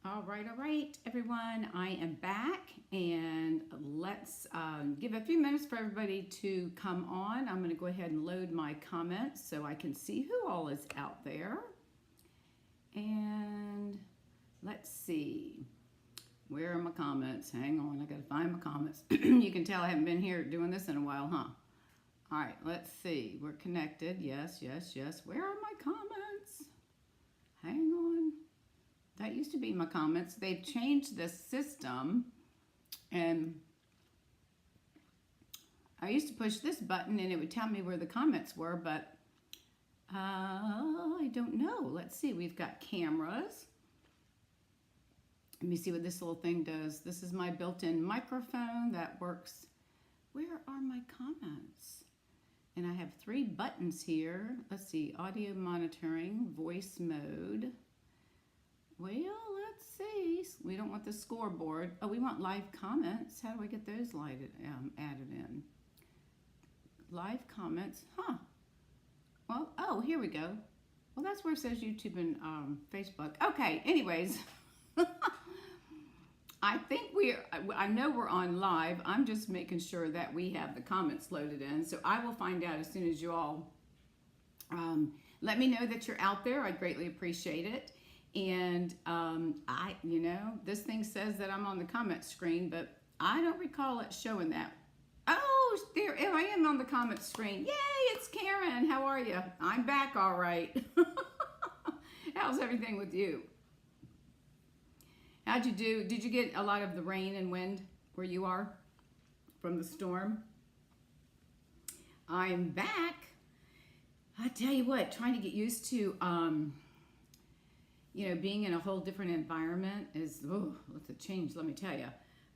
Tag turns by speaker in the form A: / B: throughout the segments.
A: All right, everyone. I am back, and let's give a few minutes for everybody to come on. I'm going to go ahead and load my comments so I can see who all is out there. And let's see. Where are my comments? Hang on, I got to find my comments. You can tell I haven't been here doing this in a while, huh? All right, let's see. We're connected. Yes, yes, yes. Where are my comments? Hang on. That used to be my comments. They've changed the system, and I used to push this button and it would tell me where the comments were, but I don't know. Let's see. We've got cameras. Let me see what this little thing does. This is my built-in microphone that works. Where are my comments? And I have 3 buttons here. Let's see. Audio monitoring, voice mode. Well, let's see. We don't want the scoreboard. Oh, we want live comments. How do I get those added in? Live comments. Huh. Well, oh, here we go. Well, that's where it says YouTube and Facebook. Okay, anyways. I know we're on live. I'm just making sure that we have the comments loaded in. So I will find out as soon as you all let me know that you're out there. I'd greatly appreciate it. And this thing says that I'm on the comment screen, but I don't recall it showing that. Oh, there I am on the comment screen. Yay, it's Karen. How are you? I'm back all right. How's everything with you? How'd you do? Did you get a lot of the rain and wind where you are from the storm? I'm back. I tell you what, trying to get used to being in a whole different environment is, it's a change, let me tell you.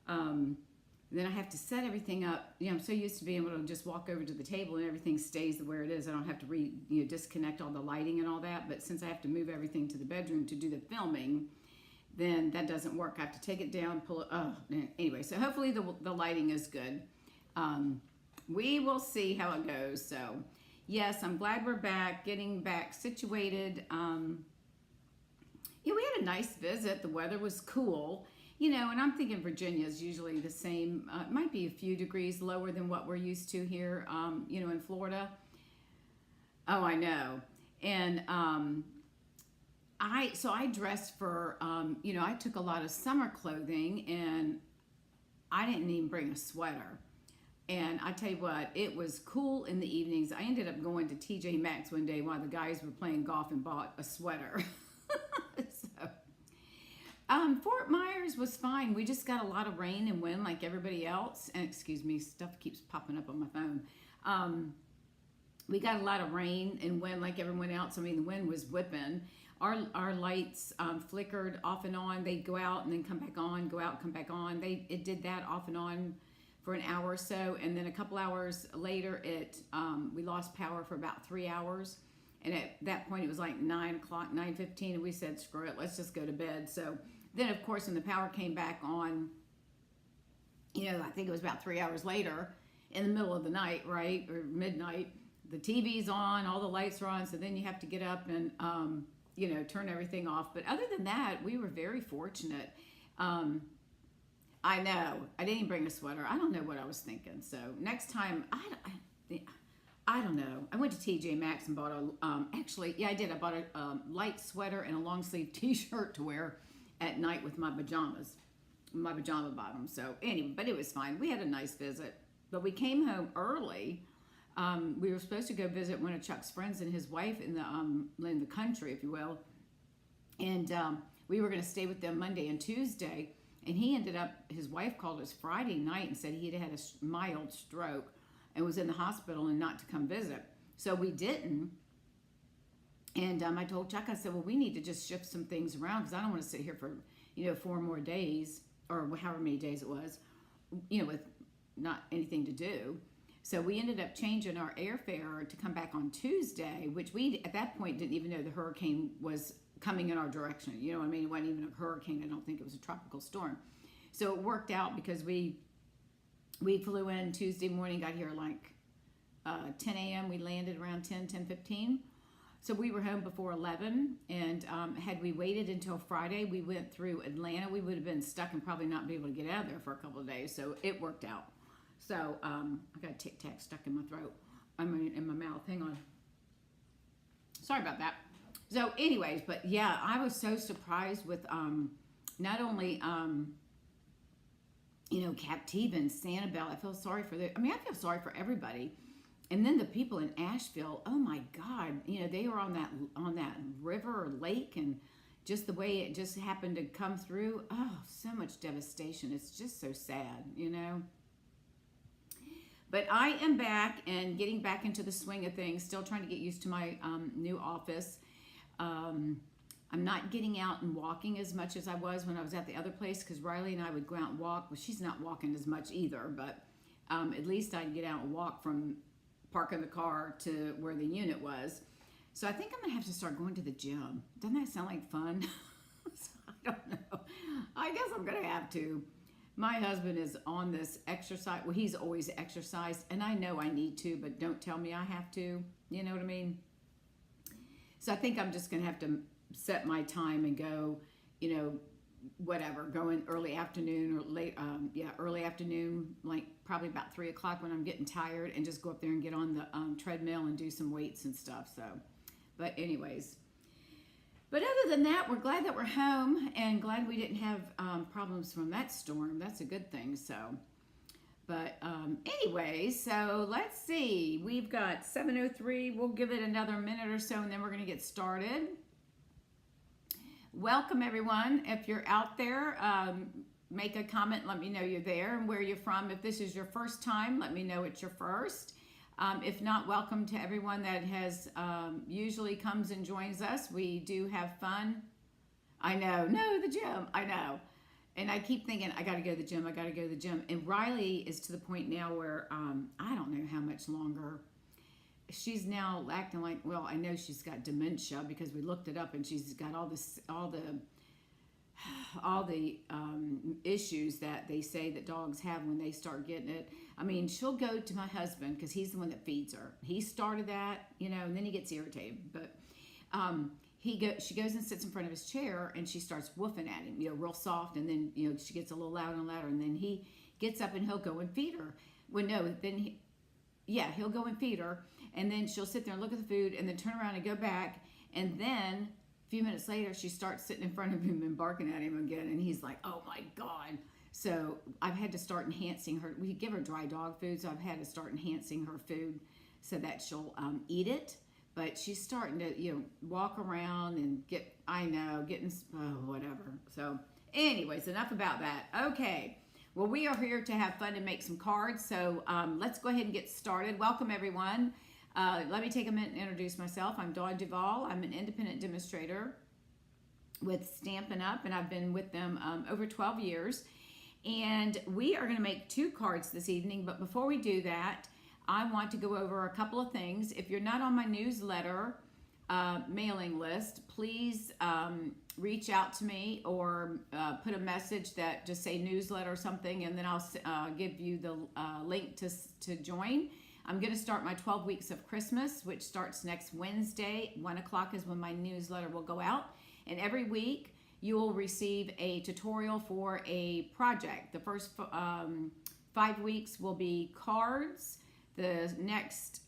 A: Then I have to set everything up. I'm so used to being able to just walk over to the table and everything stays where it is. I don't have to disconnect all the lighting and all that. But since I have to move everything to the bedroom to do the filming, then that doesn't work. I have to take it down, pull it. Oh, anyway, so hopefully the lighting is good. We will see how it goes. So, yes, I'm glad we're back, getting back situated. We had a nice visit. The weather was cool, and I'm thinking Virginia is usually the same. It might be a few degrees lower than what we're used to here, in Florida. Oh, I know. And I dressed for, I took a lot of summer clothing, and I didn't even bring a sweater. And I tell you what, it was cool in the evenings. I ended up going to TJ Maxx one day while the guys were playing golf and bought a sweater. Fort Myers was fine. We just got a lot of rain and wind like everybody else. And excuse me, stuff keeps popping up on my phone. We got a lot of rain and wind like everyone else. I mean, the wind was whipping. Our lights flickered off and on. They'd go out and then come back on, go out and come back on. It did that off and on for an hour or so. And then a couple hours later, we lost power for about 3 hours. And at that point, it was like 9 o'clock, 9:15, and we said, screw it, let's just go to bed. So then, of course, when the power came back on, I think it was about 3 hours later, in the middle of the night, right, or midnight, the TV's on, all the lights are on, so then you have to get up and, turn everything off. But other than that, we were very fortunate. I know, I didn't bring a sweater. I don't know what I was thinking. So next time, I don't know. I went to TJ Maxx and bought I did. I bought a light sweater and a long sleeve t-shirt to wear at night with my pajamas, my pajama bottoms. So anyway, but it was fine. We had a nice visit, but we came home early. We were supposed to go visit one of Chuck's friends and his wife in the country, if you will. And we were going to stay with them Monday and Tuesday. And his wife called us Friday night and said he had had a mild stroke and was in the hospital and not to come visit. So we didn't. And I told Chuck, I said, well, we need to just shift some things around because I don't want to sit here for, 4 more days or however many days it was, with not anything to do. So we ended up changing our airfare to come back on Tuesday, which we at that point didn't even know the hurricane was coming in our direction. You know what I mean? It wasn't even a hurricane. I don't think it was a tropical storm. So it worked out because we flew in Tuesday morning, got here like 10 a.m. We landed around 10:15. So we were home before 11, and had we waited until Friday, we went through Atlanta, we would have been stuck and probably not be able to get out of there for a couple of days. So it worked out. So I got a Tic Tac stuck in my throat. I mean, in my mouth. Hang on. Sorry about that. So anyways, but yeah, I was so surprised with not only Captiva and Sanibel. I feel sorry for I feel sorry for everybody. And then the people in Asheville, oh my God, they were on that river or lake, and just the way it just happened to come through. Oh, so much devastation. It's just so sad, But I am back and getting back into the swing of things, still trying to get used to my new office. I'm not getting out and walking as much as I was when I was at the other place, because Riley and I would go out and walk. Well, she's not walking as much either, but at least I'd get out and walk from parking the car to where the unit was. So I think I'm gonna have to start going to the gym. Doesn't that sound like fun? I don't know. I guess I'm gonna have to. My husband is on this exercise. Well, he's always exercised, and I know I need to, but don't tell me I have to. You know what I mean? So I think I'm just gonna have to set my time and go, whatever, going early afternoon or late, early afternoon, like probably about 3 o'clock when I'm getting tired, and just go up there and get on the treadmill and do some weights and stuff. So, but anyways, but other than that, we're glad that we're home, and glad we didn't have problems from that storm. That's a good thing. So, but anyways, so let's see. We've got 7:03. We'll give it another minute or so, and then we're going to get started. Welcome, everyone. If you're out there, make a comment. Let me know you're there and where you're from. If this is your first time, let me know it's your first. If not, welcome to everyone that has usually comes and joins us. We do have fun. I know. No, the gym. I know. And I keep thinking, I got to go to the gym. I got to go to the gym. And Riley is to the point now where I don't know how much longer. She's now acting like, well, I know she's got dementia because we looked it up, and she's got all the issues that they say that dogs have when they start getting it. I mean, she'll go to my husband because he's the one that feeds her. He started that, and then he gets irritated. But she goes and sits in front of his chair, and she starts woofing at him, real soft, and then she gets a little louder and louder, and then he gets up and he'll go and feed her. Well, no, then he'll go and feed her. And then she'll sit there and look at the food and then turn around and go back. And then a few minutes later, she starts sitting in front of him and barking at him again. And he's like, oh my God. So I've had to start enhancing her. We give her dry dog food, so I've had to start enhancing her food so that she'll eat it. But she's starting to, walk around and whatever. So anyways, enough about that. Okay. Well, we are here to have fun and make some cards. So let's go ahead and get started. Welcome, everyone. Let me take a minute and introduce myself. I'm Dawn Duvall. I'm an independent demonstrator with Stampin' Up, and I've been with them over 12 years. And we are going to make 2 cards this evening. But before we do that, I want to go over a couple of things. If you're not on my newsletter mailing list, please reach out to me or put a message that just say newsletter or something, and then I'll give you the link to join. I'm going to start my 12 weeks of Christmas, which starts next Wednesday. 1 o'clock is when my newsletter will go out. And every week you will receive a tutorial for a project. The first 5 weeks will be cards. The next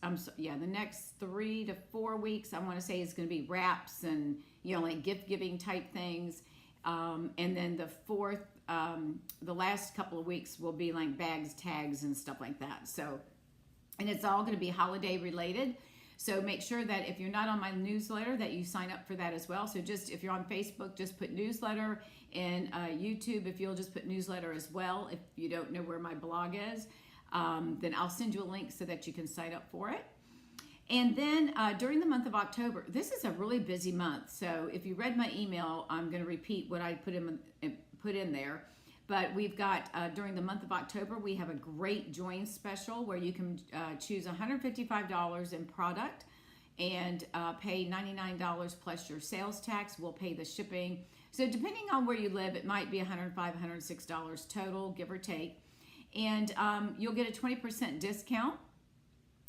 A: 3 to 4 weeks, I want to say, is going to be wraps and like gift giving type things. And then the last couple of weeks will be like bags, tags, and stuff like that. So, and it's all going to be holiday related. So make sure that if you're not on my newsletter, that you sign up for that as well. So just if you're on Facebook, just put newsletter, and YouTube, if you'll just put newsletter as well. If you don't know where my blog is, then I'll send you a link so that you can sign up for it. And then during the month of October, this is a really busy month. So if you read my email, I'm going to repeat what I put in there. But we've got, during the month of October, we have a great join special where you can choose $155 in product and pay $99 plus your sales tax. We'll pay the shipping. So depending on where you live, it might be $105, $106 total, give or take. And you'll get a 20% discount.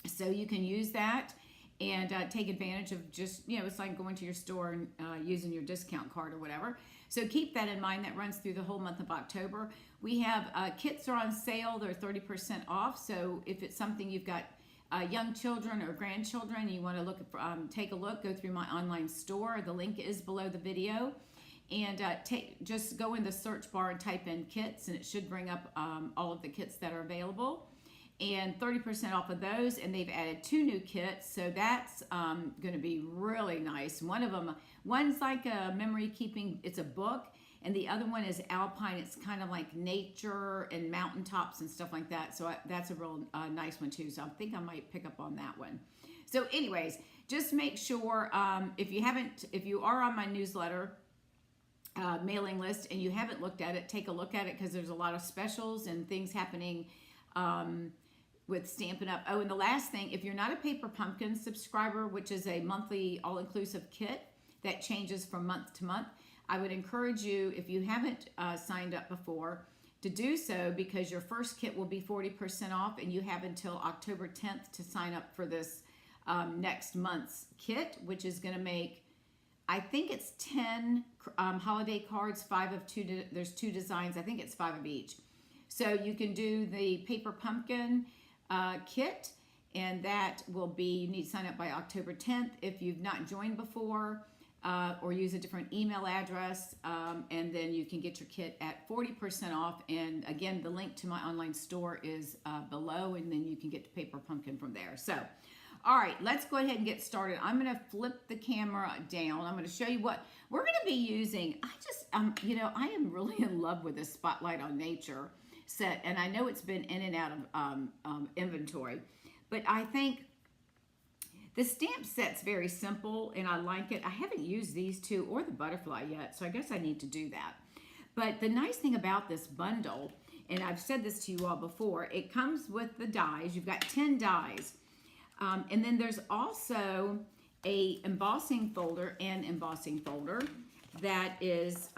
A: So you can use that. and take advantage of just, it's like going to your store and using your discount card or whatever. So keep that in mind. That runs through the whole month of October. We have kits are on sale. They're 30% off. So if it's something you've got young children or grandchildren, you want to look at, take a look, go through my online store. The link is below the video. And just go in the search bar and type in kits, and it should bring up all of the kits that are available. And 30% off of those, and they've added 2 new kits, so that's going to be really nice. One's like a memory keeping, it's a book, and the other one is alpine. It's kind of like nature and mountaintops and stuff like that, so that's a real nice one too, so I think I might pick up on that one. So anyways, just make sure, if you are on my newsletter mailing list and you haven't looked at it, take a look at it, because there's a lot of specials and things happening with Stampin' Up. Oh, and the last thing, if you're not a Paper Pumpkin subscriber, which is a monthly all-inclusive kit that changes from month to month, I would encourage you, if you haven't signed up before, to do so, because your first kit will be 40% off, and you have until October 10th to sign up for this next month's kit, which is going to make, I think it's 10 holiday cards, 5 of 2, there's 2 designs, I think it's 5 of each. So you can do the Paper Pumpkin kit, and that will be, you need to sign up by October 10th if you've not joined before, or use a different email address, and then you can get your kit at 40% off. And again, the link to my online store is below, and then you can get to Paper Pumpkin from there. So, all right, let's go ahead and get started. I'm going to flip the camera down. I'm going to show you what we're going to be using. I am really in love with this Spotlight on Nature set, and I know it's been in and out of inventory, but I think the stamp set's very simple and I like it. I haven't used these 2 or the butterfly yet, so I guess I need to do that. But the nice thing about this bundle, and I've said this to you all before, it comes with the dies. You've got 10 dies, and then there's also a embossing folder that is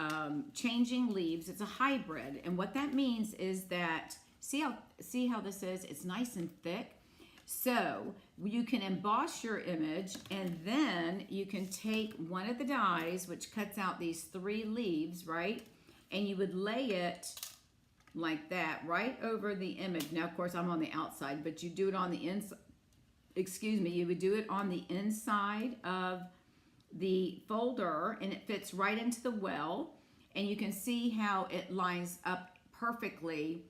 A: changing leaves. It's a hybrid, and what that means is that, see how this is? It's nice and thick. So you can emboss your image, and then you can take one of the dies, which cuts out these 3 leaves, right? And you would lay it like that right over the image. Now, of course, I'm on the outside, but you do it on the inside. You would do it on the inside of the folder, and it fits right into the well, and you can see how it lines up perfectly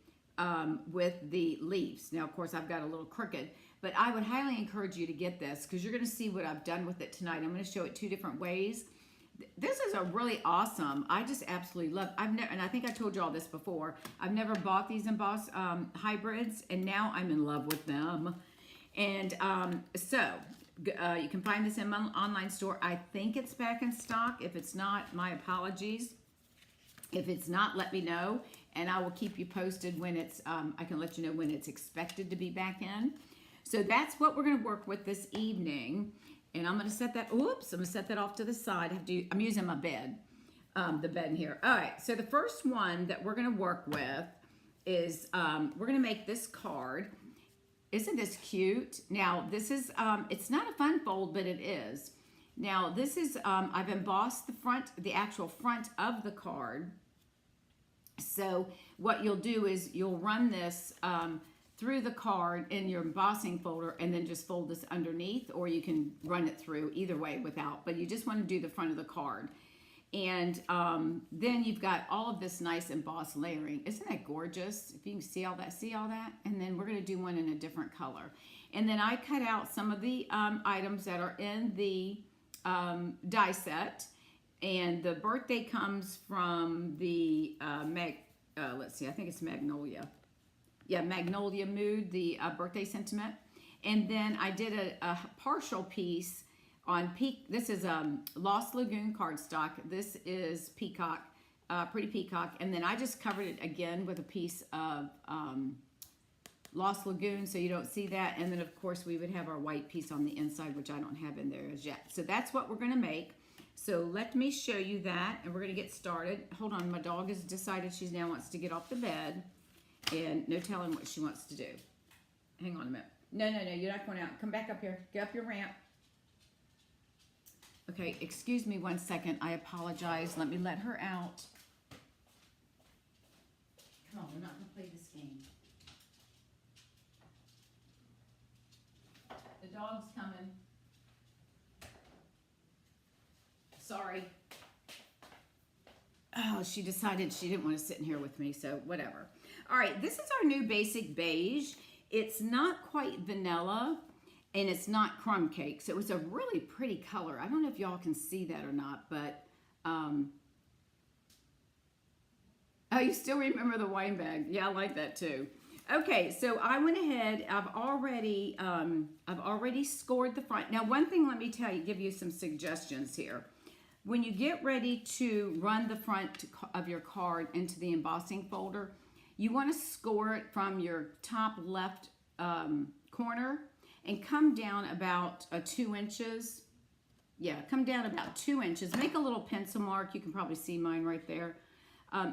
A: with the leaves. Now, of course, I've got a little crooked, but I would highly encourage you to get this, because you're going to see what I've done with it tonight. I'm going to show it 2 different ways. This is a really awesome, I just absolutely love, and I think I told you all this before, I've never bought these emboss hybrids, and now I'm in love with them. And you can find this in my online store. I think it's back in stock. If it's not, my apologies. If it's not, let me know, and I will keep you posted when it's, I can let you know when it's expected to be back in. So that's what we're going to work with this evening. And I'm going to set that, I'm going to set that off to the side. I'm using my bed, the bed in here. All right, so the first one that we're going to work with is, we're going to make this card. Isn't this cute? Now, this is, it's not a fun fold, but it is. Now, this is, I've embossed the actual front of the card. So what you'll do is you'll run this through the card in your embossing folder, and then just fold this underneath, or you can run it through either way without, but you just want to do the front of the card. And then you've got all of this nice embossed layering. Isn't that gorgeous? If you can see all that, And then we're going to do one in a different color. And then I cut out some of the items that are in the die set. And the birthday comes from the, let's see, I think it's Magnolia. Yeah, Magnolia Mood, the birthday sentiment. And then I did a partial piece on this is Lost Lagoon cardstock. This is Peacock, Pretty Peacock. And then I just covered it again with a piece of Lost Lagoon, so you don't see that. And then, of course, we would have our white piece on the inside, which I don't have in there as yet. So that's what we're going to make. So let me show you that, and we're going to get started. Hold on, my dog has decided she now wants to get off the bed, and no telling what she wants to do. Hang on a minute. No, you're not going out. Come back up here. Get up your ramp. Okay, excuse me 1 second. I apologize. Let me let her out. Come on, we're not going to play this game. The dog's coming. Sorry. Oh, she decided she didn't want to sit in here with me, so whatever. All right, this is our new basic beige. It's not quite vanilla, and it's not crumb cake, so it's a really pretty color. I don't know if y'all can see that or not, but oh, you still remember the wine bag? Yeah, I like that too. Okay, so I went ahead. I've already scored the front. Now, one thing, let me tell you, give you some suggestions here. When you get ready to run the front of your card into the embossing folder, you want to score it from your top left corner and come down about 2 inches. Yeah, come down about 2 inches. Make a little pencil mark. You can probably see mine right there.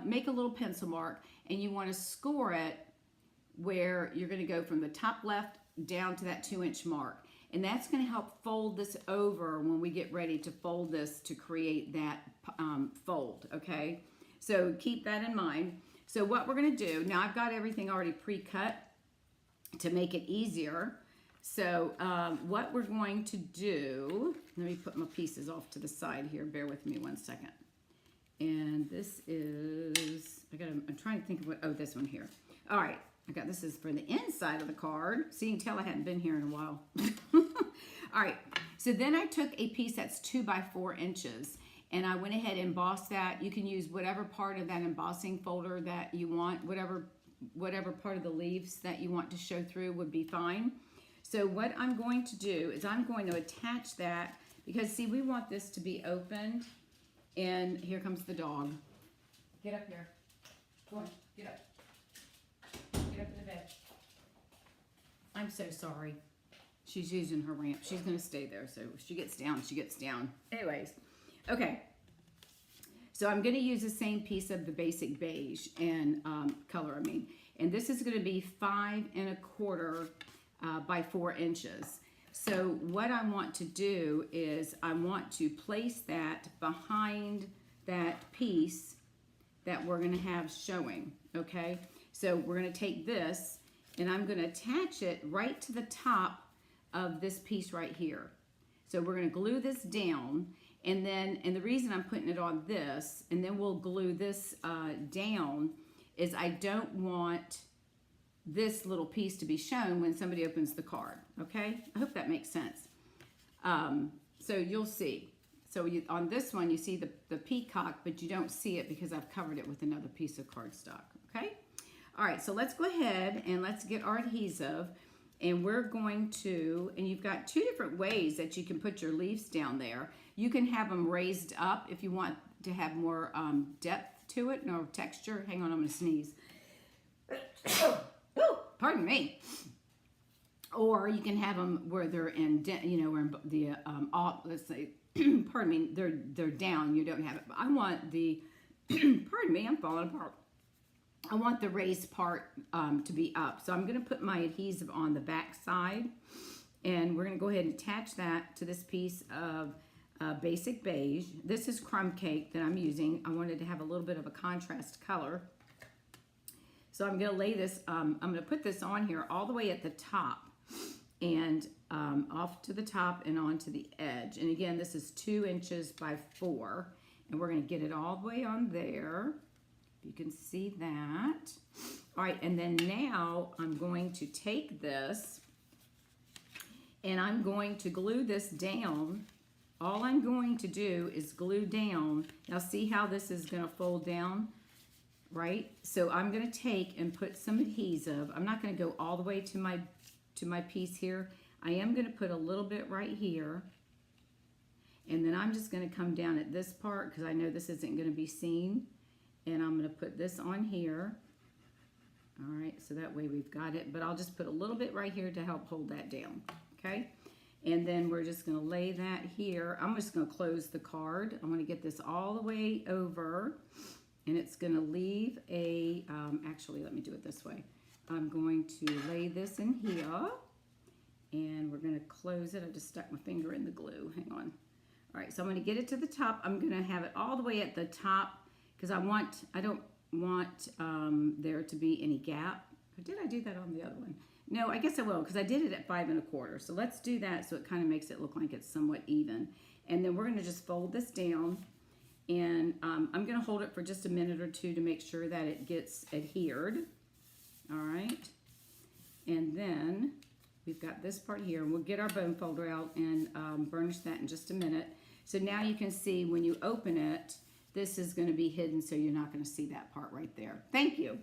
A: Make a little pencil mark, and you want to score it where you're going to go from the top left down to that 2-inch mark. And that's going to help fold this over when we get ready to fold this to create that fold, okay? So keep that in mind. So what we're going to do, now I've got everything already pre-cut to make it easier. So what we're going to do, let me put my pieces off to the side here. Bear with me 1 second. And this is, I'm trying to think of what, oh, this one here. All right, this is for the inside of the card. See, you can tell I hadn't been here in a while. All right, so then I took a piece that's 2 by 4 inches, and I went ahead and embossed that. You can use whatever part of that embossing folder that you want, whatever part of the leaves that you want to show through would be fine. So what I'm going to do is I'm going to attach that, because see, we want this to be opened. And here comes the dog. Get up here. Go on, get up. Get up in the bed. I'm so sorry. She's using her ramp. She's going to stay there. So if she gets down, she gets down. Anyways, okay. So I'm going to use the same piece of the basic beige and color, I mean. And this is going to be 5 1/4 by 4 inches. So what I want to do is I want to place that behind that piece that we're going to have showing, okay? So we're going to take this and I'm going to attach it right to the top of this piece right here. So we're going to glue this down, and the reason I'm putting it on this, and then we'll glue this down, is I don't want this little piece to be shown when somebody opens the card, okay? I hope that makes sense. So you'll see. So on this one, you see the peacock, but you don't see it because I've covered it with another piece of cardstock, okay? All right, so let's go ahead and let's get our adhesive, and we're going to, and you've got 2 different ways that you can put your leaves down there. You can have them raised up if you want to have more depth to it, no texture. Hang on, I'm gonna sneeze. Pardon me. Or you can have them where they're in, you know, where the let's say, pardon me, they're down. You don't have it. But I want the, pardon me, I'm falling apart. I want the raised part to be up. So I'm going to put my adhesive on the back side, and we're going to go ahead and attach that to this piece of basic beige. This is crumb cake that I'm using. I wanted to have a little bit of a contrast color. So I'm going to lay this, I'm going to put this on here all the way at the top and off to the top and onto the edge. And again, this is 2 inches by 4, and we're going to get it all the way on there. You can see that. All right, and then now I'm going to take this and I'm going to glue this down. All I'm going to do is glue down. Now see how this is going to fold down? Right? So I'm going to take and put some adhesive. I'm not going to go all the way to my piece here. I am going to put a little bit right here. And then I'm just going to come down at this part because I know this isn't going to be seen. And I'm going to put this on here. All right, so that way we've got it. But I'll just put a little bit right here to help hold that down, okay? And then we're just going to lay that here. I'm just going to close the card. I'm going to get this all the way over. And it's going to leave a, actually, let me do it this way. I'm going to lay this in here. And we're going to close it. I just stuck my finger in the glue. Hang on. All right, so I'm going to get it to the top. I'm going to have it all the way at the top because I don't want there to be any gap. Or did I do that on the other one? No, I guess I will because I did it at 5 1/4. So let's do that so it kind of makes it look like it's somewhat even. And then we're going to just fold this down. And I'm going to hold it for just a minute or two to make sure that it gets adhered. All right. And then we've got this part here. We'll get our bone folder out and burnish that in just a minute. So now you can see when you open it, this is going to be hidden, so you're not going to see that part right there. Thank you.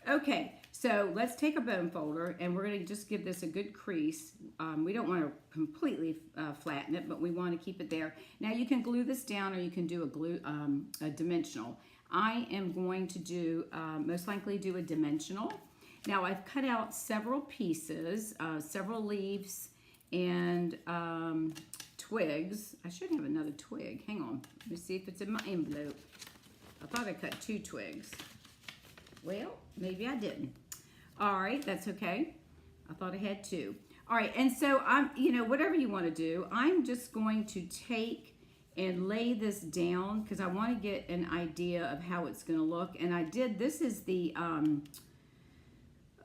A: Okay, so let's take a bone folder, and we're going to just give this a good crease. We don't want to completely flatten it, but we want to keep it there. Now you can glue this down, or you can do a dimensional. I am going to do, most likely do a dimensional. Now I've cut out several pieces, several leaves, and twigs. I should have another twig. Hang on. Let me see if it's in my envelope. I thought I cut 2 twigs. Well, maybe I didn't. All right, that's okay. I thought I had 2. All right, and so whatever you want to do, I'm just going to take and lay this down because I want to get an idea of how it's going to look. And I did, this is the,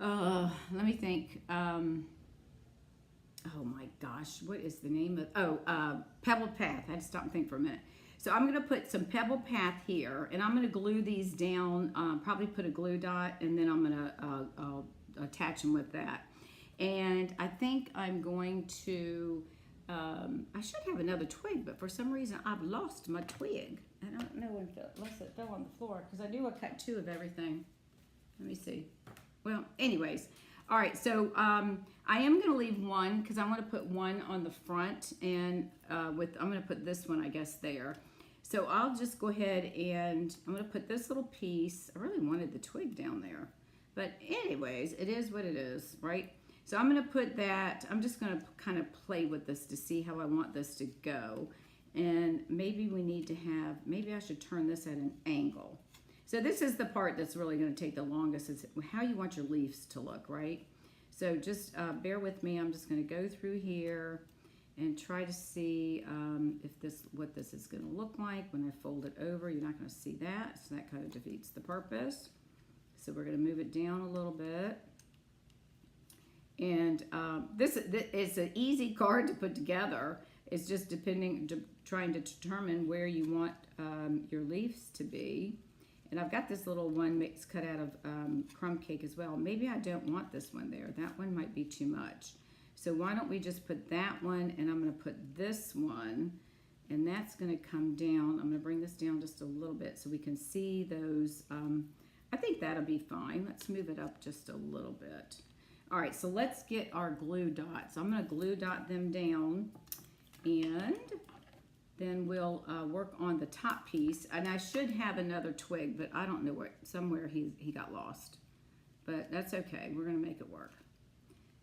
A: let me think. Oh my gosh, what is the name of, Pebble Path. I had to stop and think for a minute. So I'm going to put some Pebble Path here, and I'm going to glue these down, probably put a glue dot, and then I'm going to attach them with that. And I think I'm going to, I should have another twig, but for some reason I've lost my twig. I don't know unless it fell on the floor, because I knew I cut 2 of everything. Let me see. Well, anyways. All right, so I am going to leave 1 because I want to put 1 on the front, and I'm going to put this one, I guess, there. So I'll just go ahead and I'm going to put this little piece. I really wanted the twig down there, but anyways, it is what it is, right? So I'm going to put that. I'm just going to kind of play with this to see how I want this to go, and maybe we need to have. Maybe I should turn this at an angle. So this is the part that's really going to take the longest, is how you want your leaves to look, right? So just bear with me. I'm just going to go through here and try to see what this is going to look like when I fold it over. You're not going to see that, so that kind of defeats the purpose. So we're going to move it down a little bit. And this is an easy card to put together. It's just trying to determine where you want your leaves to be. And I've got this little one cut out of crumb cake as well. Maybe I don't want this one there. That one might be too much. So why don't we just put that one, and I'm going to put this one, and that's going to come down. I'm going to bring this down just a little bit so we can see those. I think that'll be fine. Let's move it up just a little bit. All right, so let's get our glue dots. I'm going to glue dot them down, and then we'll work on the top piece. And I should have another twig, but I don't know where. Somewhere he got lost. But that's okay. We're going to make it work.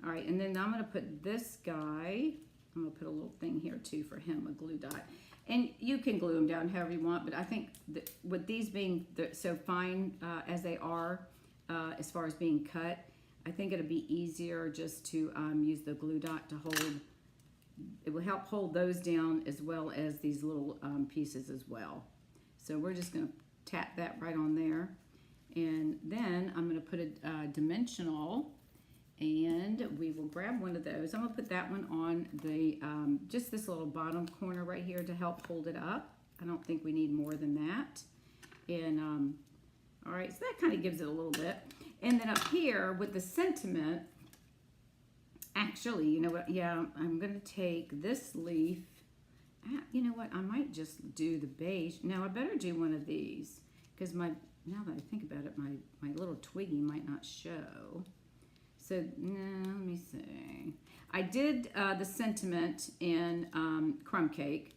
A: All right, and then I'm going to put this guy. I'm going to put a little thing here, too, for him, a glue dot. And you can glue them down however you want, but I think that with these being so fine as they are, as far as being cut, I think it'll be easier just to use the glue dot to hold. It will help hold those down as well as these little pieces as well. So we're just going to tap that right on there. And then I'm going to put a dimensional, and we will grab one of those. I'm going to put that one on the just this little bottom corner right here to help hold it up. I don't think we need more than that. And all right, so that kind of gives it a little bit. And then up here with the sentiment, actually, you know what? Yeah, I'm going to take this leaf. You know what? I might just do the beige. No, I better do one of these because now that I think about it, my little twiggy might not show. So, no, let me see. I did the sentiment in crumb cake,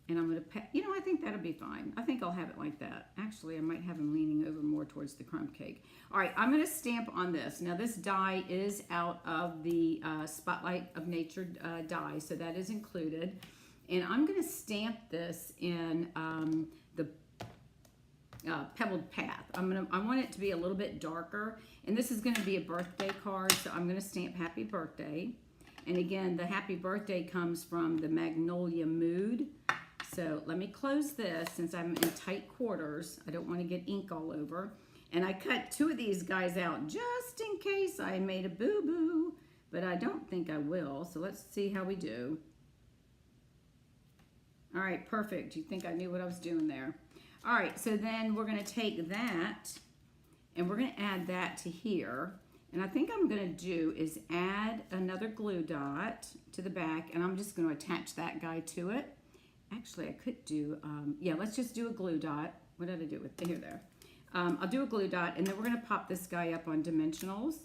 A: and I'm going to, I think that'll be fine. I think I'll have it like that. Actually, I might have them leaning over more towards the crumb cake. All right, I'm going to stamp on this. Now, this die is out of the Spotlight of Nature die, so that is included. And I'm going to stamp this in the Pebbled Path. I want it to be a little bit darker, and this is going to be a birthday card, so I'm going to stamp Happy Birthday. And again, the Happy Birthday comes from the Magnolia Mood. So let me close this since I'm in tight quarters. I don't want to get ink all over. And I cut 2 of these guys out just in case I made a boo-boo, but I don't think I will. So let's see how we do. All right, perfect. You think I knew what I was doing there. All right, so then we're going to take that and we're going to add that to here. And I think I'm going to do is add another glue dot to the back, and I'm just going to attach that guy to it. Actually, I could do, yeah, let's just do a glue dot. What did I do with here there? I'll do a glue dot, and then we're going to pop this guy up on dimensionals.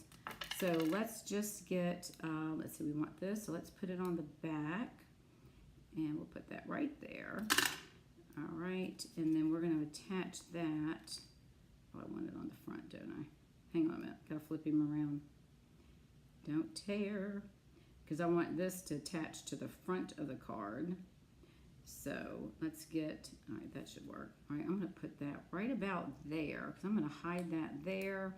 A: So let's just get, let's see, we want this, so let's put it on the back, and we'll put that right there. All right, and then we're going to attach that. Oh, I want it on the front, don't I? Hang on a minute, gotta flip him around. Don't tear, because I want this to attach to the front of the card. So let's get, all right, that should work. All right, I'm gonna put that right about there, because I'm gonna hide that there.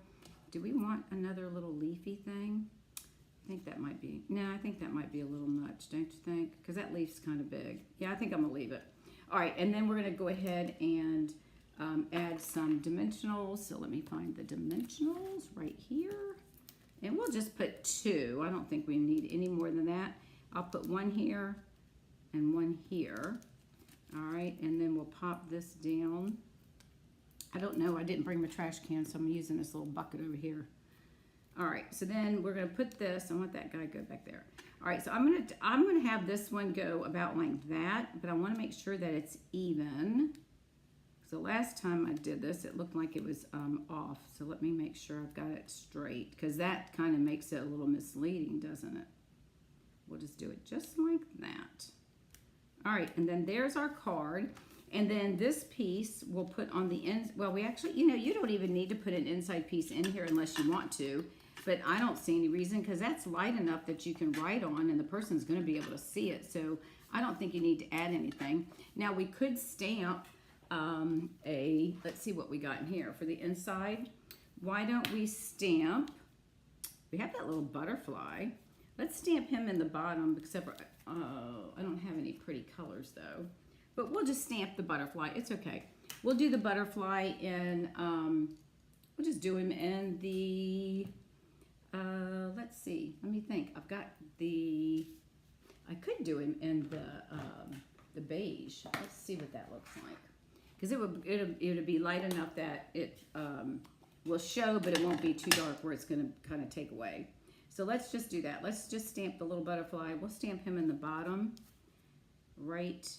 A: Do we want another little leafy thing? I think that might be, no, I think that might be a little much, don't you think? Because that leaf's kind of big. Yeah, I think I'm gonna leave it. All right, and then we're gonna go ahead and add some dimensionals. So let me find the dimensionals right here. And we'll just put 2. I don't think we need any more than that. I'll put 1 here and 1 here. All right, and then we'll pop this down. I don't know, I didn't bring my trash can, so I'm using this little bucket over here. All right, so then we're gonna put this, I want that guy to go back there. All right, so I'm gonna have this one go about like that, but I wanna make sure that it's even. So last time I did this, it looked like it was off. So let me make sure I've got it straight, because that kind of makes it a little misleading, doesn't it? We'll just do it just like that. All right, and then there's our card. And then this piece we'll put on the end. Well, we actually, you know, you don't even need to put an inside piece in here unless you want to. But I don't see any reason, because that's light enough that you can write on and the person's going to be able to see it. So I don't think you need to add anything. Now we could stamp let's see what we got in here for the inside. Why don't we stamp, we have that little butterfly. Let's stamp him in the bottom, except for, I don't have any pretty colors though. But we'll just stamp the butterfly, it's okay. We'll do the butterfly in, we'll just do him in the, let's see, let me think. I've got the, I could do him in the beige. Let's see what that looks like. Because it would be light enough that it will show, but it won't be too dark where it's going to kind of take away. So let's just do that. Let's just stamp the little butterfly. We'll stamp him in the bottom, right?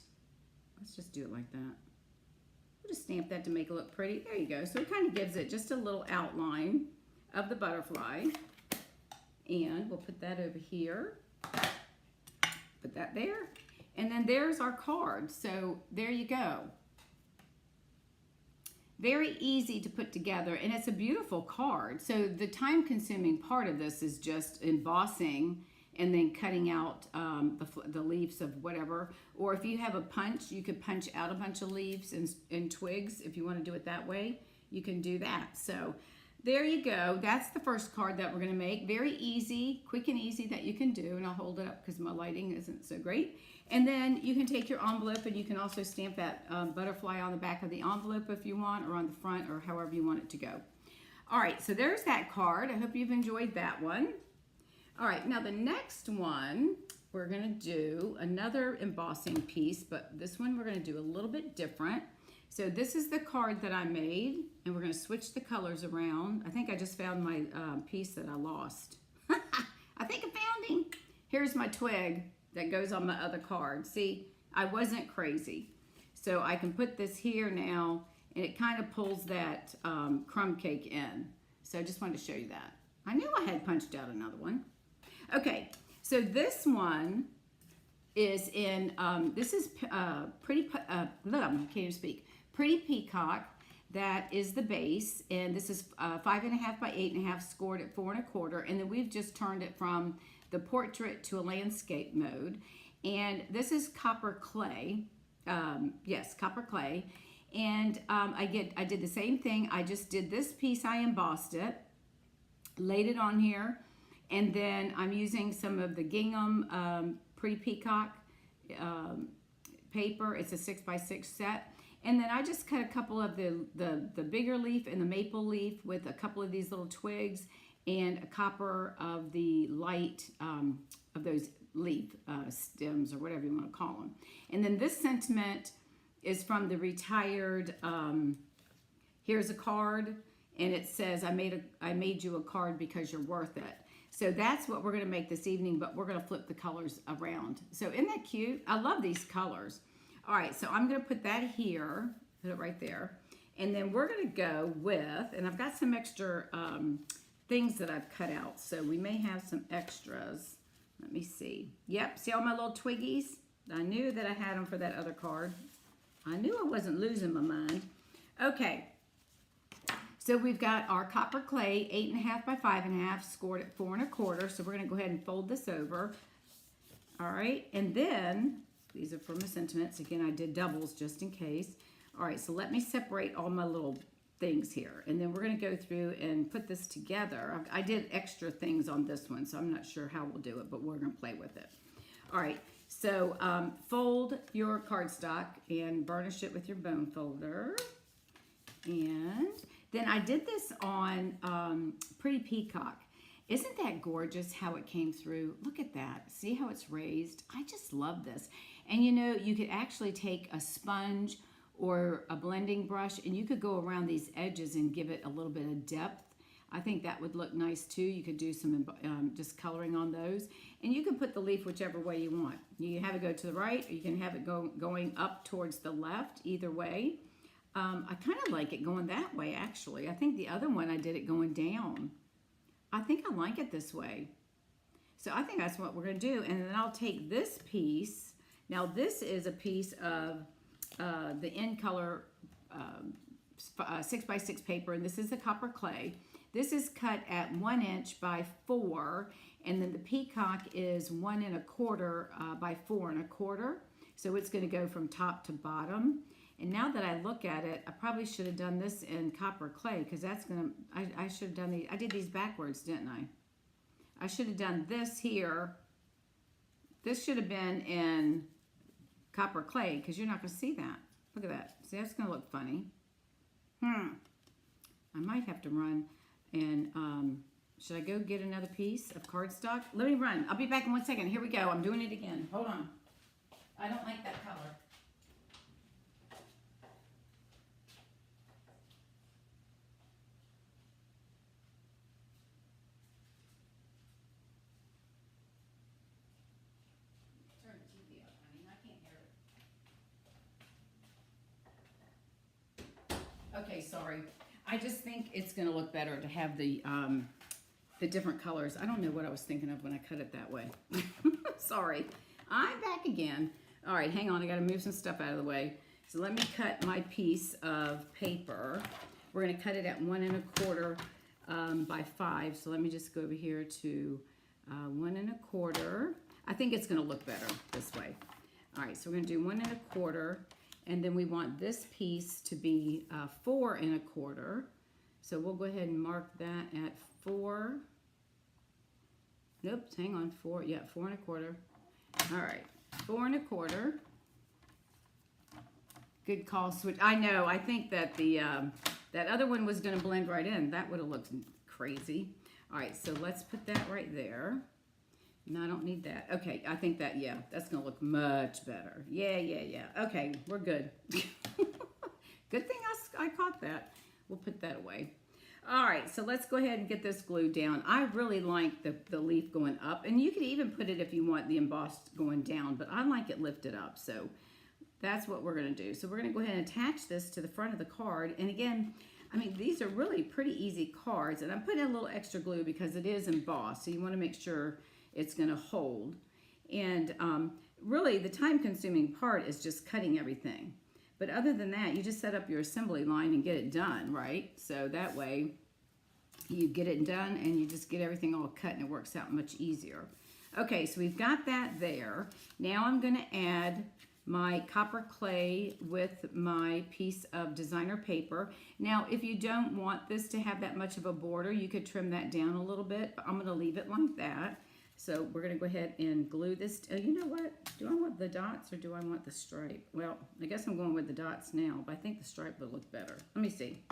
A: Let's just do it like that. We'll just stamp that to make it look pretty. There you go. So it kind of gives it just a little outline of the butterfly. And we'll put that over here. Put that there. And then there's our card. So there you go. Very easy to put together, and it's a beautiful card. So the time-consuming part of this is just embossing and then cutting out the leaves of whatever. Or if you have a punch, you could punch out a bunch of leaves and twigs. If you want to do it that way, you can do that. So there you go. That's the first card that we're going to make. Very easy, quick and easy that you can do. And I'll hold it up because my lighting isn't so great. And then you can take your envelope, and you can also stamp that butterfly on the back of the envelope if you want, or on the front, or however you want it to go. All right, so there's that card. I hope you've enjoyed that one. All right, now the next one, we're gonna do another embossing piece, but this one we're gonna do a little bit different. So this is the card that I made, and we're gonna switch the colors around. I think I just found my piece that I lost. I think I found him. Here's my twig that goes on my other card. See, I wasn't crazy. So I can put this here now, and it kind of pulls that crumb cake in. So I just wanted to show you that. I knew I had punched out another one. Okay, so this one is in, this is I can't even speak. Pretty Peacock. That is the base, and this is 5.5 by 8.5, scored at 4 1/4, and then we've just turned it from the portrait to a landscape mode. And this is copper clay. Yes, copper clay. And I did the same thing. I just did this piece, I embossed it, laid it on here, and then I'm using some of the gingham Pretty Peacock paper. It's a 6x6 set. And then I just cut a couple of the bigger leaf and the maple leaf with a couple of these little twigs and a copper of the light of those leaf stems or whatever you want to call them. And then this sentiment is from the retired, here's a card, and it says, I made you a card because you're worth it. So that's what we're going to make this evening, but we're going to flip the colors around. So isn't that cute? I love these colors. All right, so I'm going to put that here, put it right there. And then we're going to go with, and I've got some extra things that I've cut out. So we may have some extras. Let me see. Yep, see all my little twiggies? I knew that I had them for that other card. I knew I wasn't losing my mind. Okay, so we've got our copper clay, 8.5 by 5.5, scored at 4 1/4. So we're going to go ahead and fold this over. All right, and then these are for my sentiments. Again, I did doubles just in case. All right, so let me separate all my little things here, and then we're going to go through and put this together. I did extra things on this one, so I'm not sure how we'll do it, but we're going to play with it. All right, so fold your cardstock and burnish it with your bone folder. And then I did this on Pretty Peacock. Isn't that gorgeous how it came through? Look at that. See how it's raised? I just love this. And you know, you could actually take a sponge or a blending brush and you could go around these edges and give it a little bit of depth. I think that would look nice too. You could do some just coloring on those. And you can put the leaf whichever way you want. You can have it go to the right, or you can have it going up towards the left, either way. I kind of like it going that way, actually. I think the other one I did it going down. I think I like it this way. So I think that's what we're going to do. And then I'll take this piece. Now this is a piece of the In Color 6x6 paper, and this is the copper clay. This is cut at 1 inch by 4, and then the peacock is 1 1/4 by 4 1/4. So it's going to go from top to bottom. And now that I look at it, I probably should have done this in copper clay, because that's going to, I should have done these, I did these backwards, didn't I? I should have done this here. This should have been in copper clay, because you're not going to see that. Look at that. See, that's going to look funny. I might have to run and, should I go get another piece of cardstock? Let me run. I'll be back in 1 second. Here we go. I'm doing it again. Hold on. I don't like that color. Okay, sorry. I just think it's going to look better to have the different colors. I don't know what I was thinking of when I cut it that way. Sorry. I'm back again. All right, hang on. I got to move some stuff out of the way. So let me cut my piece of paper. We're going to cut it at 1 1/4 by 5. So let me just go over here to 1 1/4. I think it's going to look better this way. All right, so we're going to do 1 1/4. And then we want this piece to be 4 1/4. So we'll go ahead and mark that at 4. Nope, hang on, 4. Yeah, 4 1/4. All right, 4 1/4. Good call, switch. I know. I think that the that other one was going to blend right in. That would have looked crazy. All right, so let's put that right there. No, I don't need that. Okay, I think that, yeah, that's going to look much better. Yeah. Okay, we're good. Good thing I caught that. We'll put that away. All right, so let's go ahead and get this glued down. I really like the leaf going up, and you could even put it if you want the embossed going down, but I like it lifted up, so that's what we're going to do. So we're going to go ahead and attach this to the front of the card, and again, I mean, these are really pretty easy cards, and I'm putting a little extra glue because it is embossed, so you want to make sure it's going to hold. And really the time-consuming part is just cutting everything. But other than that, you just set up your assembly line and get it done, right? So that way you get it done and you just get everything all cut and it works out much easier. Okay, so we've got that there. Now I'm going to add my copper clay with my piece of designer paper. Now, if you don't want this to have that much of a border, you could trim that down a little bit, but I'm going to leave it like that. So we're going to go ahead and glue this. You know what? Do I want the dots or do I want the stripe? Well, I guess I'm going with the dots now, but I think the stripe would look better. Let me see.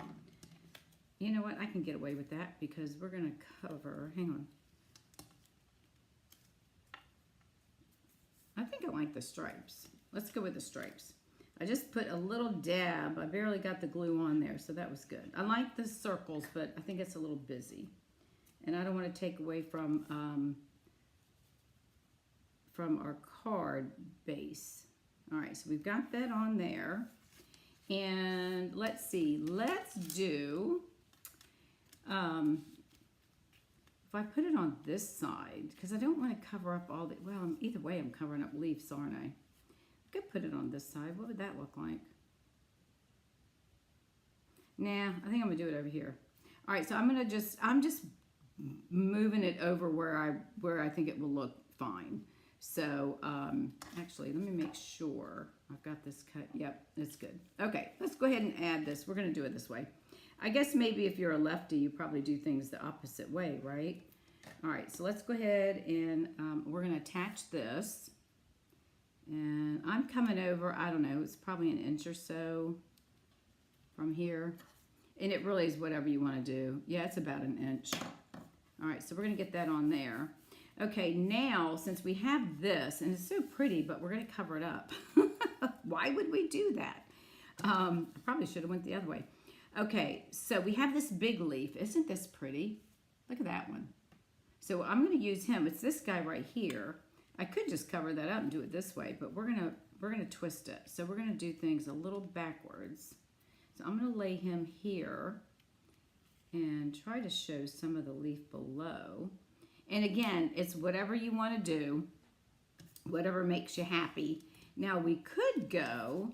A: You know what? I can get away with that because we're going to cover, hang on. I think I like the stripes. Let's go with the stripes. I just put a little dab. I barely got the glue on there, so that was good. I like the circles, but I think it's a little busy. And I don't want to take away from our card base. All right, so we've got that on there. And let's see, let's do, if I put it on this side, because I don't want to cover up all the, well, either way I'm covering up leaves, aren't I? I could put it on this side. What would that look like? Nah, I think I'm gonna do it over here. All right, so I'm just moving it over where I think it will look fine. So actually, let me make sure I've got this cut. Yep, that's good. Okay, let's go ahead and add this. We're gonna do it this way. I guess maybe if you're a lefty, you probably do things the opposite way, right? All right, so let's go ahead and we're gonna attach this. And I'm coming over, I don't know, it's probably an inch or so from here. And it really is whatever you want to do. Yeah, it's about an inch. All right, so we're going to get that on there. Okay, now, since we have this, and it's so pretty, but we're going to cover it up. Why would we do that? I probably should have went the other way. Okay, so we have this big leaf. Isn't this pretty? Look at that one. So I'm going to use him. It's this guy right here. I could just cover that up and do it this way, but we're gonna twist it. So we're gonna do things a little backwards. So I'm gonna lay him here and try to show some of the leaf below. And again, it's whatever you want to do, whatever makes you happy. Now we could go,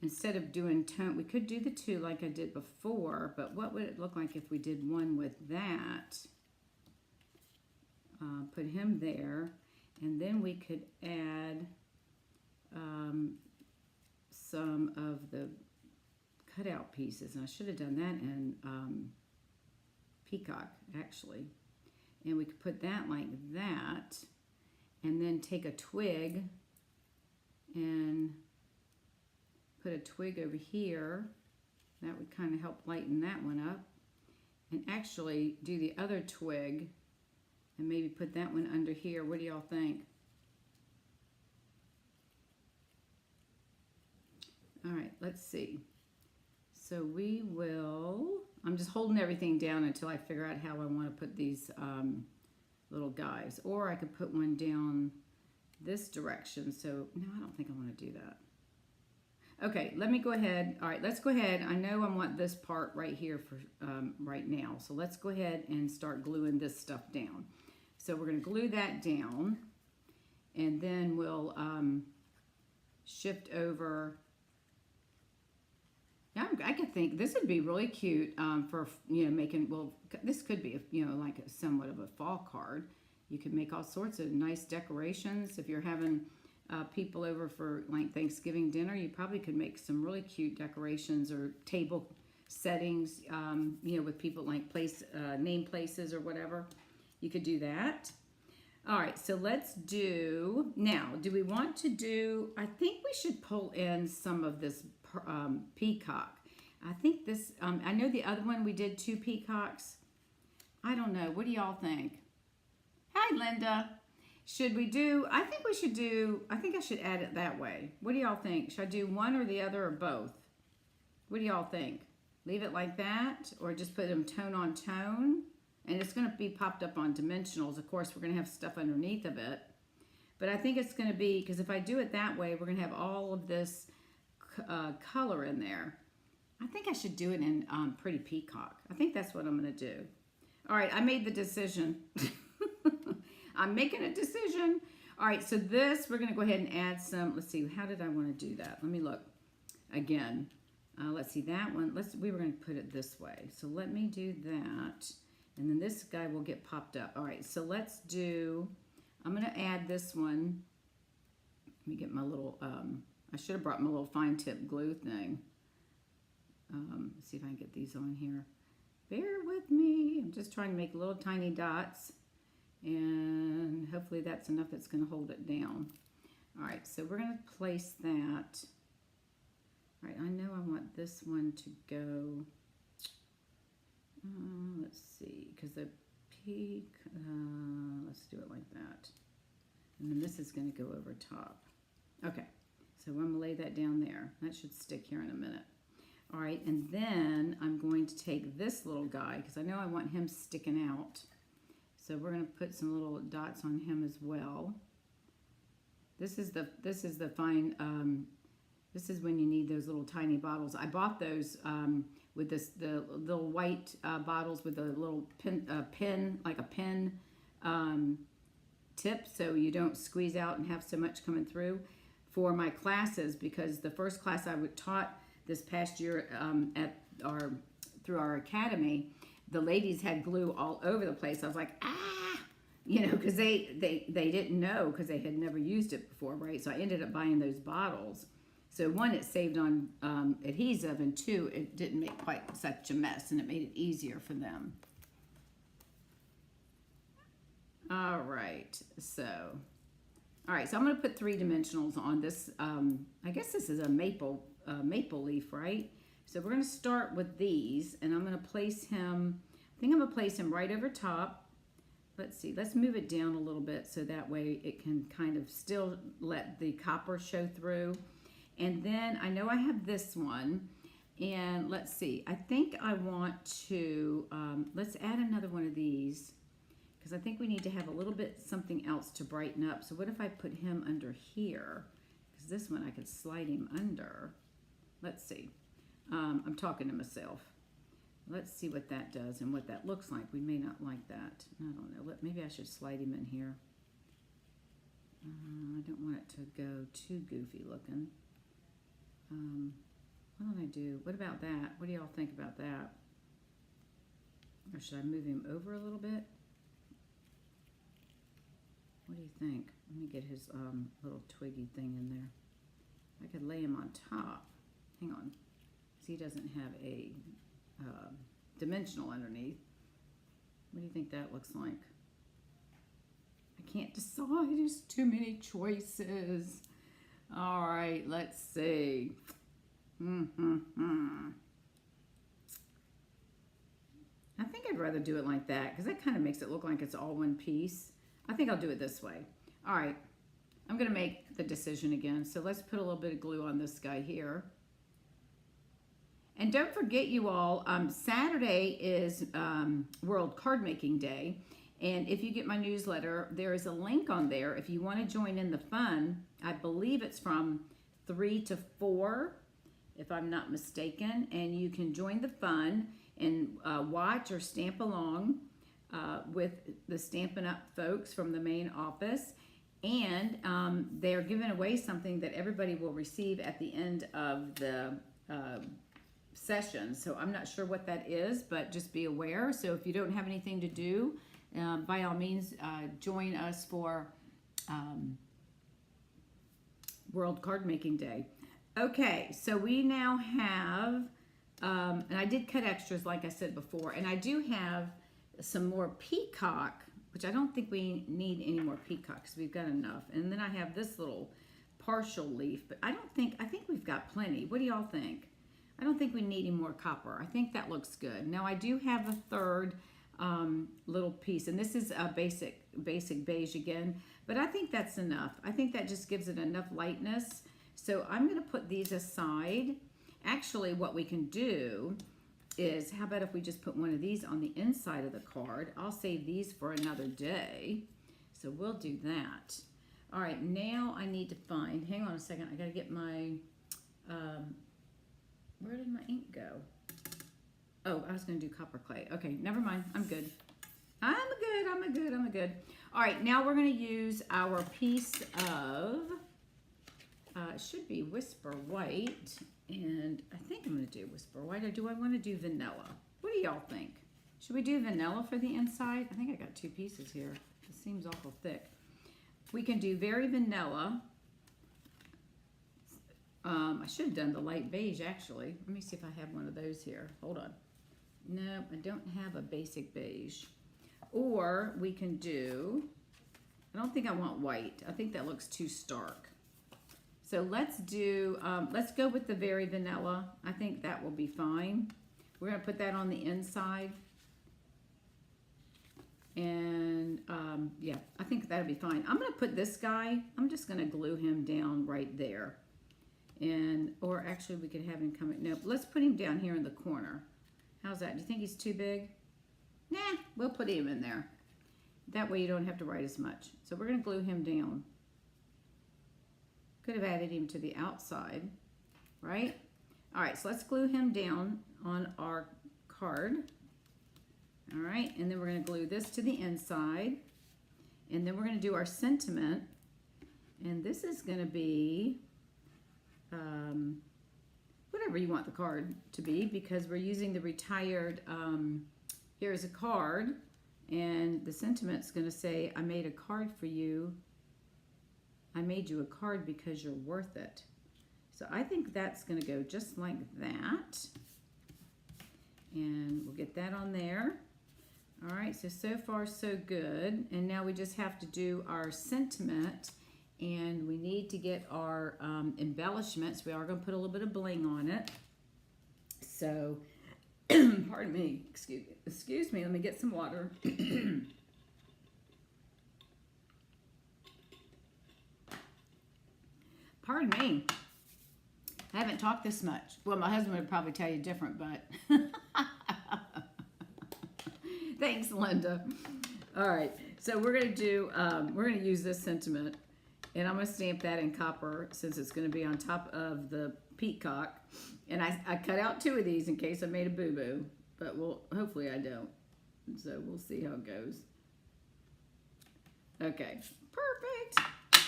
A: instead of doing tone, we could do the two like I did before, but what would it look like if we did one with that? Put him there. And then we could add some of the cutout pieces. And I should have done that in Peacock, actually. And we could put that like that. And then take a twig and put a twig over here. That would kind of help lighten that one up. And actually do the other twig and maybe put that one under here. What do y'all think? All right, let's see. So we will, I'm just holding everything down until I figure out how I want to put these little guys. Or I could put one down this direction. So, no, I don't think I want to do that. Okay, let me go ahead. All right, let's go ahead. I know I want this part right here for right now. So let's go ahead and start gluing this stuff down. So we're going to glue that down, and then we'll shift over. Yeah, I could think this would be really cute for, you know, making, well, this could be, you know, like somewhat of a fall card. You could make all sorts of nice decorations. If you're having people over for like Thanksgiving dinner, you probably could make some really cute decorations or table settings, you know, with people like name places or whatever. You could do that. All right, so let's do, now, do we want to do, I think we should pull in some of this peacock. I think this, I know the other one we did 2 peacocks. I don't know, what do y'all think? Hi, Linda. Should we do, I think we should do, I think I should add it that way. What do y'all think? Should I do one or the other or both? What do y'all think? Leave it like that or just put them tone on tone? And it's going to be popped up on dimensionals. Of course, we're going to have stuff underneath of it. But I think it's going to be, because if I do it that way, we're going to have all of this color in there. I think I should do it in Pretty Peacock. I think that's what I'm going to do. All right, I made the decision. I'm making a decision. All right, so this, we're going to go ahead and add some, let's see, how did I want to do that? Let me look again. Let's see, that one, we were going to put it this way. So let me do that. And then this guy will get popped up. All right, so let's do, I'm going to add this one. Let me get my little, I should have brought my little fine tip glue thing. Let's see if I can get these on here. Bear with me. I'm just trying to make little tiny dots. And hopefully that's enough that's going to hold it down. All right, so we're going to place that. All right, I know I want this one to go, let's see, because the peak, let's do it like that. And then this is going to go over top. Okay, so I'm going to lay that down there. That should stick here in a minute. All right, and then I'm going to take this little guy, because I know I want him sticking out. So we're going to put some little dots on him as well. This is the fine, this is when you need those little tiny bottles. I bought those with the little white bottles with a little pin, like a pen tip, so you don't squeeze out and have so much coming through for my classes, because the first class I taught this past year through our academy, the ladies had glue all over the place. I was like, ah, you know, because they didn't know, because they had never used it before, right? So I ended up buying those bottles. So one, it saved on adhesive, and two, it didn't make quite such a mess, and it made it easier for them. All right, so I'm going to put 3 dimensionals on this. I guess this is a maple leaf, right? So we're going to start with these, and I'm going to place him, I think I'm going to place him right over top. Let's see, let's move it down a little bit so that way it can kind of still let the copper show through. And then I know I have this one, and let's see, I think I want to, let's add another one of these, because I think we need to have a little bit something else to brighten up. So what if I put him under here? Because this one I could slide him under. Let's see. I'm talking to myself. Let's see what that does and what that looks like. We may not like that. I don't know. Maybe I should slide him in here. I don't want it to go too goofy looking. What do I do? What about that? What do y'all think about that? Or should I move him over a little bit? What do you think? Let me get his little twiggy thing in there. I could lay him on top. Hang on. He doesn't have a dimensional underneath. What do you think that looks like? I can't decide. There's too many choices. All right, let's see. I think I'd rather do it like that, because that kind of makes it look like it's all one piece. I think I'll do it this way. All right, I'm going to make the decision again. So let's put a little bit of glue on this guy here. And don't forget, you all, Saturday is World Card Making Day. And if you get my newsletter, there is a link on there. If you want to join in the fun, I believe it's from 3 to 4, if I'm not mistaken. And you can join the fun and watch or stamp along with the Stampin' Up! Folks from the main office. And they're giving away something that everybody will receive at the end of the session. So I'm not sure what that is, but just be aware. So if you don't have anything to do, by all means, join us for World Card Making Day. Okay, so we now have, and I did cut extras like I said before, and I do have some more peacock, which I don't think we need any more peacocks. We've got enough. And then I have this little partial leaf, but I think we've got plenty. What do y'all think? I don't think we need any more copper. I think that looks good. Now I do have a third little piece, and this is a basic beige again, but I think that's enough. I think that just gives it enough lightness. So I'm going to put these aside. Actually, what we can do is, how about if we just put one of these on the inside of the card? I'll save these for another day. So we'll do that. All right, now I need to find, hang on a second, I got to get my, where did my ink go? Oh, I was going to do copper clay. Okay, never mind. I'm good. I'm good. All right, now we're going to use our piece of, it should be Whisper White. And I think I'm going to do Whisper White. Or do I want to do vanilla? What do y'all think? Should we do vanilla for the inside? I think I got 2 pieces here. It seems awful thick. We can do very vanilla. I should have done the light beige, actually. Let me see if I have one of those here. Hold on. No, I don't have a basic beige. Or we can do, I don't think I want white. I think that looks too stark. So let's do, let's go with the very vanilla. I think that will be fine. We're going to put that on the inside. And yeah, I think that'll be fine. I'm going to put this guy, I'm just going to glue him down right there. And, or actually we could have him come, no, let's put him down here in the corner. How's that? Do you think he's too big? Nah, we'll put him in there. That way you don't have to write as much. So we're going to glue him down. Could have added him to the outside, right? All right, so let's glue him down on our card. All right, and then we're going to glue this to the inside. And then we're going to do our sentiment. And this is going to be whatever you want the card to be, because we're using the retired, here's a card. And the sentiment's going to say, I made a card for you. I made you a card because you're worth it. So I think that's going to go just like that. And we'll get that on there. All right, so far so good. And now we just have to do our sentiment. And we need to get our embellishments. We are going to put a little bit of bling on it. So, pardon me, excuse me, let me get some water. Pardon me. I haven't talked this much. Well, my husband would probably tell you different, but thanks, Linda. All right, so we're going to do, we're going to use this sentiment, and I'm going to stamp that in copper since it's going to be on top of the peacock. And I cut out 2 of these in case I made a boo-boo, but hopefully I don't. So we'll see how it goes. Okay, perfect.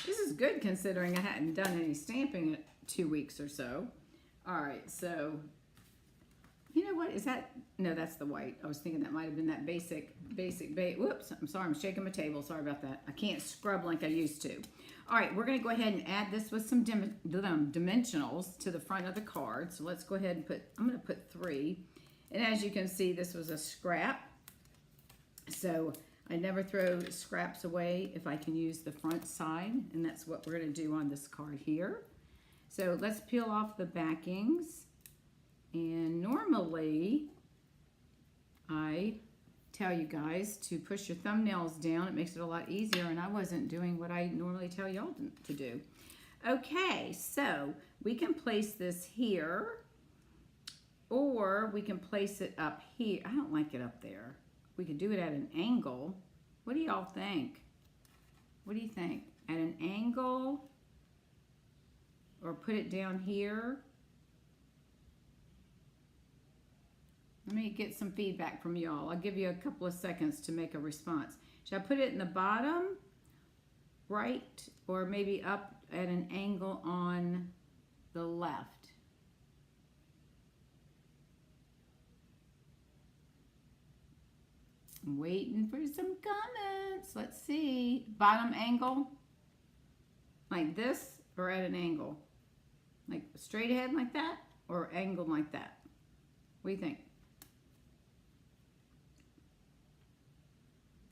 A: This is good considering I hadn't done any stamping in 2 weeks or so. All right, so you know what is that? No, that's the white. I was thinking that might have been that basic whoops, I'm sorry, I'm shaking my table. Sorry about that. I can't scrub like I used to. All right, we're going to go ahead and add this with some dimensionals to the front of the card. So let's go ahead and put, I'm going to put 3. And as you can see, this was a scrap. So I never throw scraps away if I can use the front side. And that's what we're going to do on this card here. So let's peel off the backings. And normally, I tell you guys to push your thumbnails down. It makes it a lot easier, and I wasn't doing what I normally tell y'all to do. Okay, so we can place this here, or we can place it up here. I don't like it up there. We could do it at an angle. What do y'all think? What do you think? At an angle, or put it down here? Let me get some feedback from y'all. I'll give you a couple of seconds to make a response. Should I put it in the bottom right, or maybe up at an angle on the left? I'm waiting for some comments. Let's see. Bottom angle, like this, or at an angle? Like straight ahead like that, or angled like that? What do you think?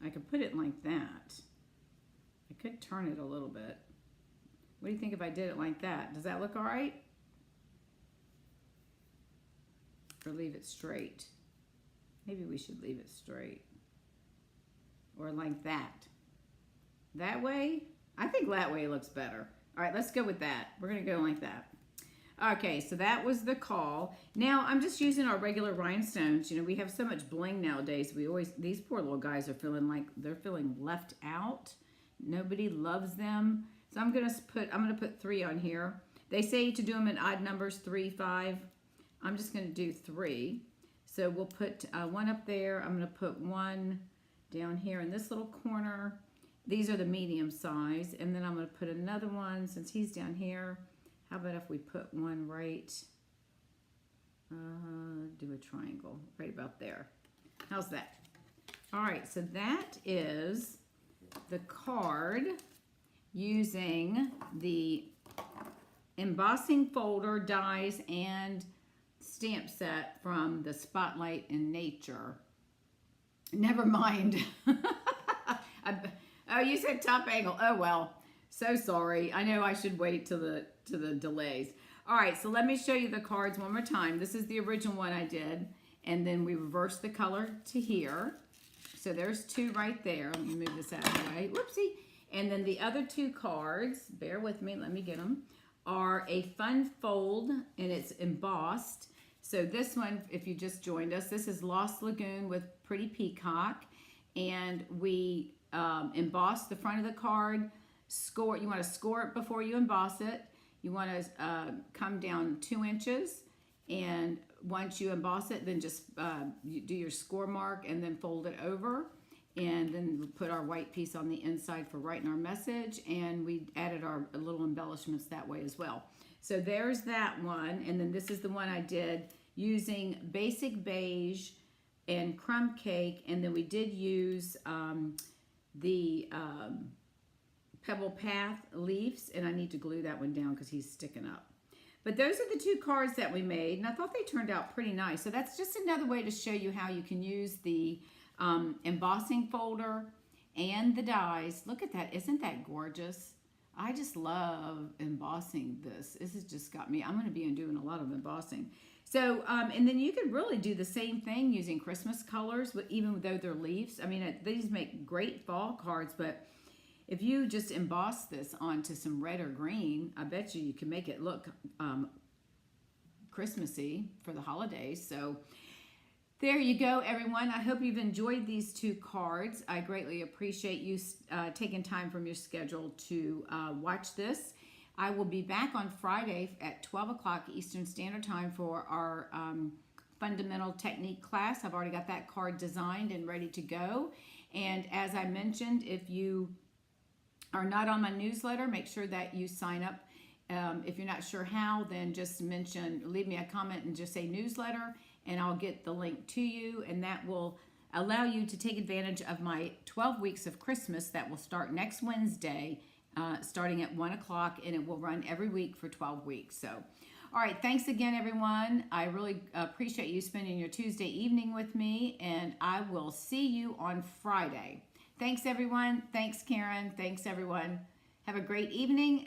A: I could put it like that. I could turn it a little bit. What do you think if I did it like that? Does that look all right? Or leave it straight? Maybe we should leave it straight. Or like that. That way? I think that way looks better. All right, let's go with that. We're going to go like that. Okay, so that was the call. Now, I'm just using our regular rhinestones. You know, we have so much bling nowadays. These poor little guys are feeling like they're feeling left out. Nobody loves them. So I'm going to put 3 on here. They say to do them in odd numbers, 3, 5. I'm just going to do 3. So we'll put 1 up there. I'm going to put 1 down here in this little corner. These are the medium size. And then I'm going to put another one since he's down here. How about if we put 1 right, do a triangle right about there. How's that? All right, so that is the card using the embossing folder, dies, and stamp set from the Spotlight in Nature Never mind. Oh, you said top angle. Oh well. So sorry. I know I should wait till the delays. All right, so let me show you the cards one more time. This is the original one I did, and then we reversed the color to here. So there's two right there. Let me move this out of the way. Whoopsie. And then the other two cards, bear with me, let me get them, are a fun fold, and it's embossed. So this one, if you just joined us, this is Lost Lagoon with Pretty Peacock. And we emboss the front of the card. Score. You want to score it before you emboss it. You want to come down 2 inches. And once you emboss it, then just you do your score mark and then fold it over. And then we put our white piece on the inside for writing our message. And we added our little embellishments that way as well. So there's that one. And then this is the one I did using basic beige and crumb cake. And then we did use the Pebble Path leaves. And I need to glue that one down because he's sticking up. But those are the 2 cards that we made. And I thought they turned out pretty nice. So that's just another way to show you how you can use the embossing folder and the dies. Look at that. Isn't that gorgeous? I just love embossing this. This has just got me. I'm going to be doing a lot of embossing. So, and then you could really do the same thing using Christmas colors, but even though they're leaves. I mean, these make great fall cards, but if you just emboss this onto some red or green, I bet you can make it look Christmassy for the holidays. So there you go, everyone. I hope you've enjoyed these 2 cards. I greatly appreciate you taking time from your schedule to watch this. I will be back on Friday at 12 o'clock Eastern Standard Time for our fundamental technique class. I've already got that card designed and ready to go. And as I mentioned, if you are not on my newsletter, make sure that you sign up. If you're not sure how, then just leave me a comment and just say newsletter, and I'll get the link to you, and that will allow you to take advantage of my 12 weeks of Christmas that will start next Wednesday, starting at 1 o'clock, and it will run every week for 12 weeks. So, all right, thanks again, everyone. I really appreciate you spending your Tuesday evening with me, and I will see you on Friday. Thanks, everyone. Thanks, Karen. Thanks, everyone. Have a great evening.